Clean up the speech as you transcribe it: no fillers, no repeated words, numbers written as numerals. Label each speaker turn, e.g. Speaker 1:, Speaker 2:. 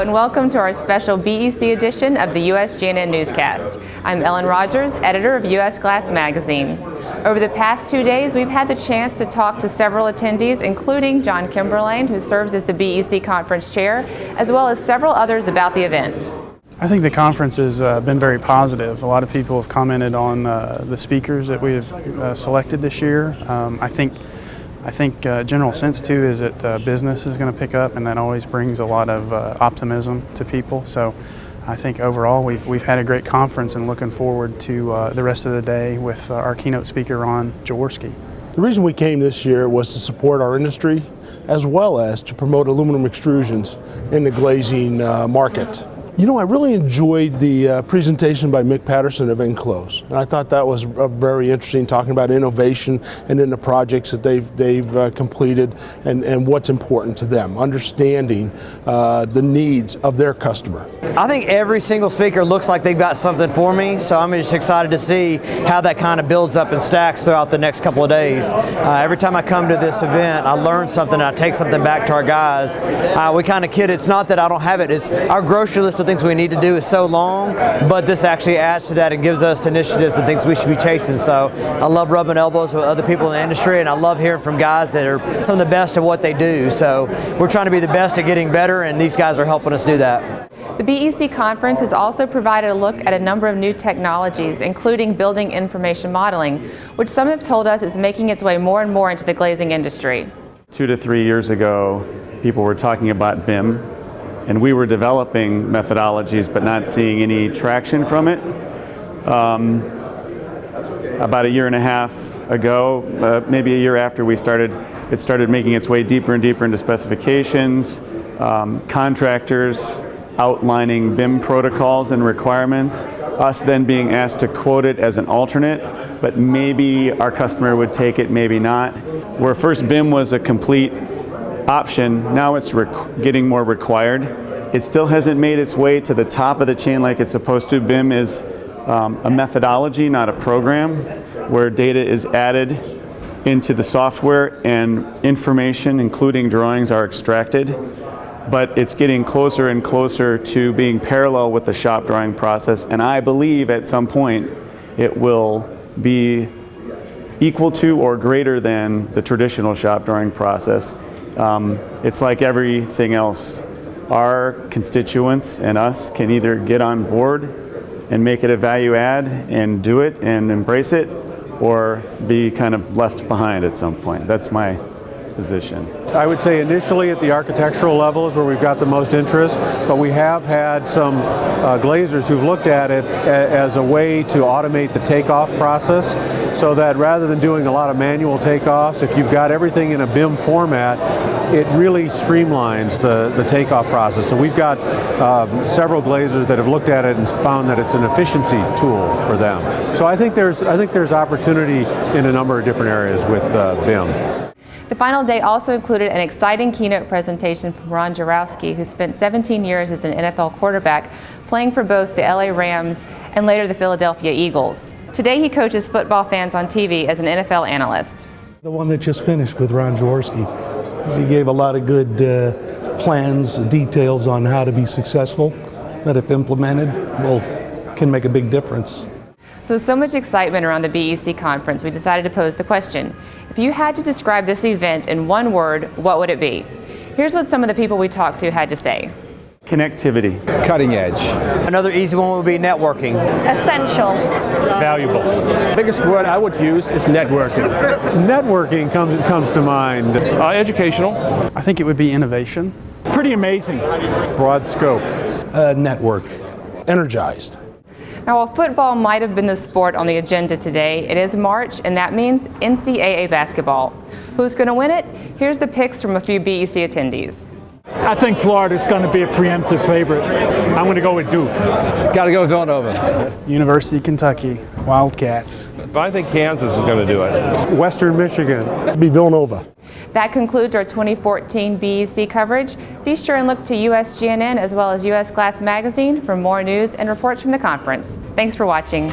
Speaker 1: and welcome to our special BEC edition of the USGNN Newscast. I'm Ellen Rogers, editor of US Glass Magazine. Over the past 2 days, we've had the chance to talk to several attendees, including John Kimberlane, who serves as the BEC conference chair, as well as several others about the event.
Speaker 2: I think the conference has been very positive. A lot of people have commented on the speakers that we have selected this year. I think general sense too is that business is going to pick up, and that always brings a lot of optimism to people. So I think overall we've had a great conference, and looking forward to the rest of the day with our keynote speaker Ron Jaworski.
Speaker 3: The reason we came this year was to support our industry as well as to promote aluminum extrusions in the glazing market. You know, I really enjoyed the presentation by Mick Patterson of Enclose, and I thought that was very interesting, talking about innovation and then the projects that they've completed and what's important to them, understanding the needs of their customer.
Speaker 4: I think every single speaker looks like they've got something for me, so I'm just excited to see how that kind of builds up and stacks throughout the next couple of days. Every time I come to this event, I learn something and I take something back to our guys. We kind of kid, it's not that I don't have it, it's our grocery list of things we need to do is so long, but this actually adds to that and gives us initiatives and things we should be chasing. So I love rubbing elbows with other people in the industry, and I love hearing from guys that are some of the best at what they do. So we're trying to be the best at getting better, and these guys are helping us do that.
Speaker 1: The BEC conference has also provided a look at a number of new technologies, including building information modeling, which some have told us is making its way more and more into the glazing industry.
Speaker 5: 2 to 3 years ago, people were talking about BIM, and we were developing methodologies but not seeing any traction from it. About a year and a half ago, maybe a year after it started making its way deeper and deeper into specifications, contractors outlining BIM protocols and requirements, us then being asked to quote it as an alternate, but maybe our customer would take it, maybe not. Where first BIM was a complete option, now it's getting more required. It still hasn't made its way to the top of the chain like it's supposed to. BIM is a methodology, not a program, where data is added into the software and information, including drawings, are extracted. But it's getting closer and closer to being parallel with the shop drawing process, and I believe at some point it will be equal to or greater than the traditional shop drawing process. It's like everything else. Our constituents and us can either get on board and make it a value add and do it and embrace it, or be kind of left behind at some point. That's my position.
Speaker 6: I would say initially at the architectural level is where we've got the most interest, but we have had some glazers who've looked at it as a way to automate the takeoff process, so that rather than doing a lot of manual takeoffs, if you've got everything in a BIM format, it really streamlines the takeoff process. So we've got several glazers that have looked at it and found that it's an efficiency tool for them. So I think there's opportunity in a number of different areas with BIM.
Speaker 1: The final day also included an exciting keynote presentation from Ron Jaworski, who spent 17 years as an NFL quarterback, playing for both the LA Rams and later the Philadelphia Eagles. Today he coaches football fans on TV as an NFL analyst.
Speaker 7: The one that just finished with Ron Jaworski. He gave a lot of good plans, details on how to be successful that if implemented, can make a big difference.
Speaker 1: So with so much excitement around the BEC conference, we decided to pose the question: if you had to describe this event in one word, what would it be? Here's what some of the people we talked to had to say.
Speaker 5: Connectivity.
Speaker 8: Cutting edge.
Speaker 4: Another easy one would be networking.
Speaker 9: Essential.
Speaker 10: Valuable. The biggest word I would use is networking.
Speaker 6: Networking comes to mind.
Speaker 10: Educational.
Speaker 2: I think it would be innovation.
Speaker 10: Pretty amazing.
Speaker 6: Broad scope.
Speaker 7: Network.
Speaker 3: Energized.
Speaker 1: Now, while football might have been the sport on the agenda today, it is March, and that means NCAA basketball. Who's going to win it? Here's the picks from a few BEC attendees.
Speaker 10: I think Florida's going to be a preemptive favorite. I'm going to go with Duke.
Speaker 8: Got to go with Villanova.
Speaker 2: University of Kentucky, Wildcats.
Speaker 8: But I think Kansas is going to do it.
Speaker 6: Western Michigan.
Speaker 3: Be Villanova.
Speaker 1: That concludes our 2014 BEC coverage. Be sure and look to USGNN as well as US Glass Magazine for more news and reports from the conference. Thanks for watching.